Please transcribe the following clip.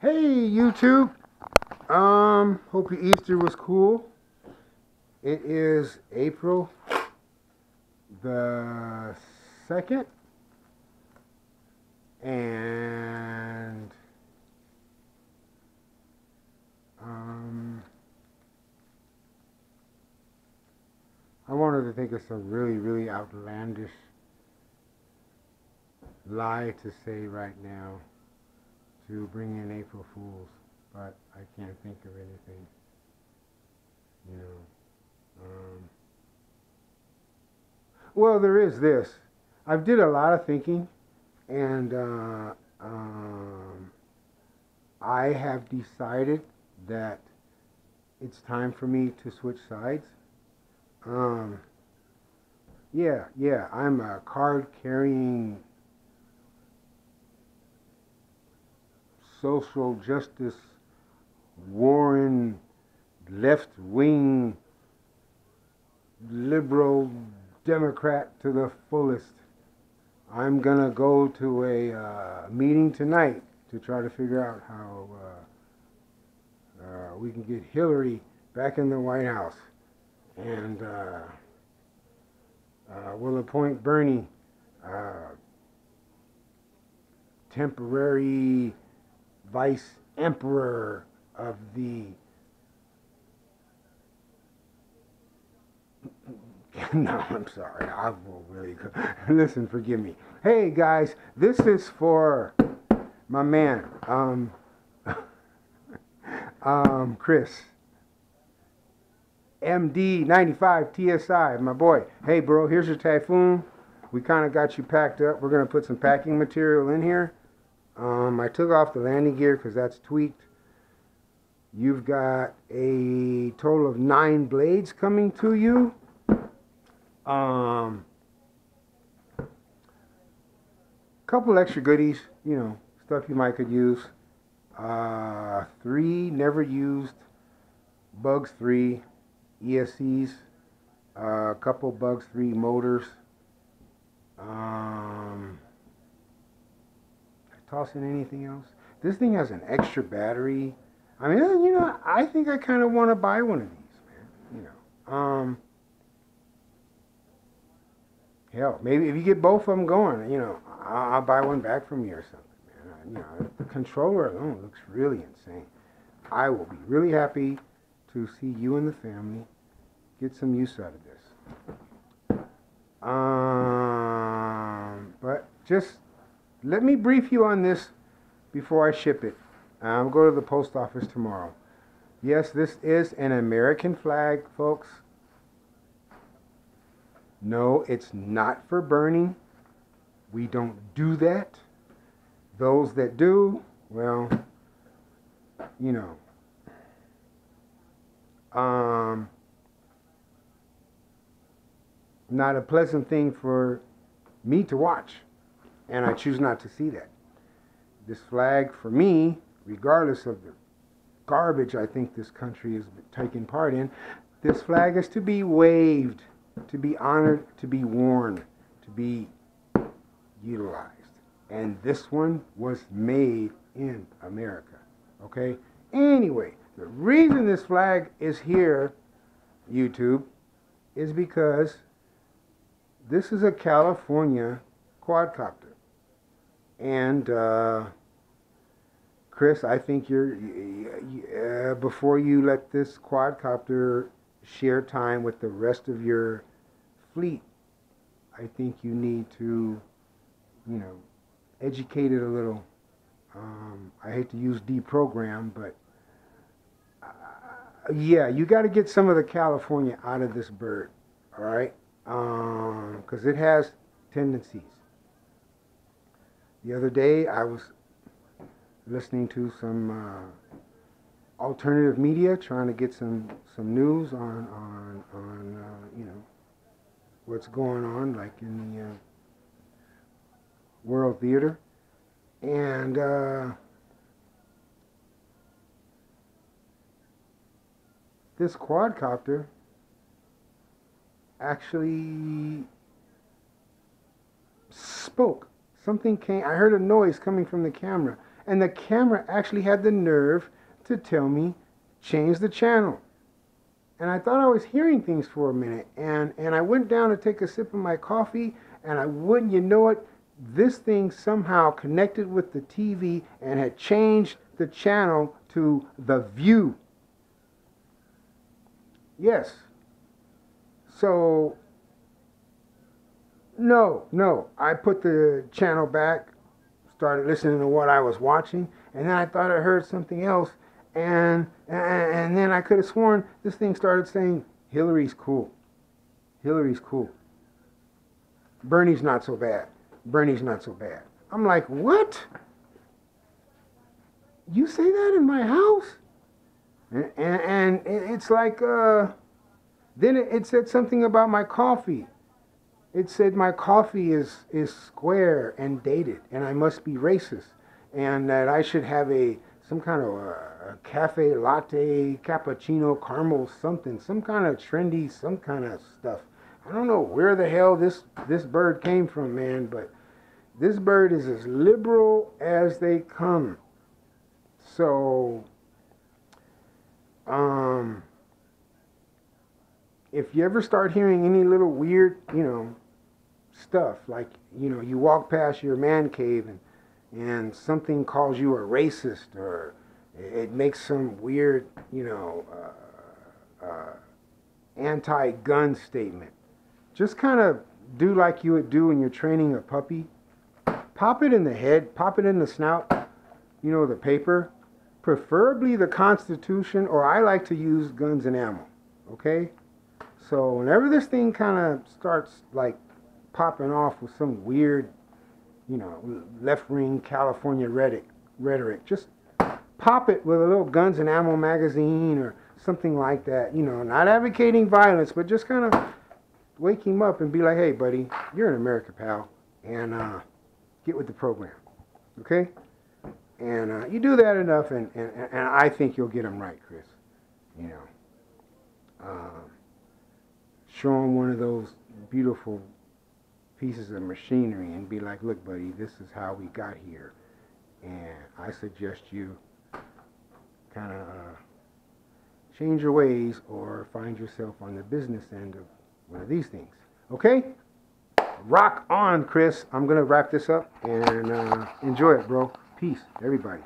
Hey YouTube. Hope your Easter was cool. It is April the 2nd, and I wanted to think of some really outlandish lie to say right now to bring in April Fools, but I can't think of anything. You know. Well, there is this. I've did a lot of thinking, and I have decided that it's time for me to switch sides. Um, yeah, I'm a card-carrying social justice warring left-wing liberal Democrat to the fullest. I'm gonna go to a meeting tonight to try to figure out how we can get Hillary back in the White House, and we'll appoint Bernie temporary vice emperor of the no, I'm sorry. I will really go. Listen, forgive me. Hey guys, this is for my man, Chris, MD 95 TSI, my boy. Hey bro, here's your Typhoon. We kind of got you packed up. We're gonna put some packing material in here. I took off the landing gear because that's tweaked. You've got a total of 9 blades coming to you. Couple extra goodies, you know, stuff you might could use. 3 never used Bugs 3 ESCs. A couple Bugs 3 motors. Toss in anything else? This thing has an extra battery. I mean, you know, I think I kind of want to buy one of these, man. You know, hell, maybe if you get both of them going, you know, I'll buy one back from you or something, man. You know, the controller alone looks really insane. I will be really happy to see you and the family get some use out of this. But just let me brief you on this before I ship it. I'll go to the post office tomorrow. Yes, this is an American flag, folks. No, it's not for burning. We don't do that. Those that do, well, you know, not a pleasant thing for me to watch, and I choose not to see that. This flag, for me, regardless of the garbage I think this country is taking part in, this flag is to be waved, to be honored, to be worn, to be utilized. And this one was made in America. Okay? Anyway, the reason this flag is here, YouTube, is because this is a California quadcopter. And Chris, I think before you let this quadcopter share time with the rest of your fleet, I think you need to, you know, educate it a little. I hate to use deprogram, but yeah, you got to get some of the California out of this bird, all right? Because it has tendencies. The other day, I was listening to some alternative media, trying to get some news on you know, what's going on, like in the world theater, and this quadcopter actually spoke. Something came. I heard a noise coming from the camera, And the camera actually had the nerve to tell me, change the channel. And I thought I was hearing things for a minute. And I went down to take a sip of my coffee, and I wouldn't, you know it, this thing somehow connected with the TV and had changed the channel to The View. Yes. So, no. I put the channel back, started listening to what I was watching, and then I thought I heard something else. And then I could have sworn this thing started saying, Hillary's cool. Hillary's cool. Bernie's not so bad. Bernie's not so bad. I'm like, what? You say that in my house? And it's like, then it said something about my coffee. It said my coffee is square and dated, and I must be racist, and that I should have some kind of a cafe latte, cappuccino, caramel, something, some kind of trendy, some kind of stuff. I don't know where the hell this bird came from, man, but this bird is as liberal as they come. So, if you ever start hearing any little weird, stuff, like, you walk past your man cave and something calls you a racist, or it makes some weird, anti-gun statement, just kind of do like you would do when you're training a puppy. Pop it in the head, pop it in the snout, the paper, preferably the Constitution, or I like to use guns and ammo, okay? So whenever this thing kind of starts like popping off with some weird, left-wing California rhetoric, just pop it with a little guns and ammo magazine or something like that, not advocating violence, but just kind of wake him up and be like, hey, buddy, you're in America, pal, and get with the program, okay? And you do that enough, and I think you'll get them right, Chris. Show them one of those beautiful pieces of machinery and be like, look, buddy, this is how we got here, and I suggest you kind of change your ways or find yourself on the business end of one of these things, okay? Rock on, Chris. I'm going to wrap this up, and enjoy it, bro. Peace, everybody.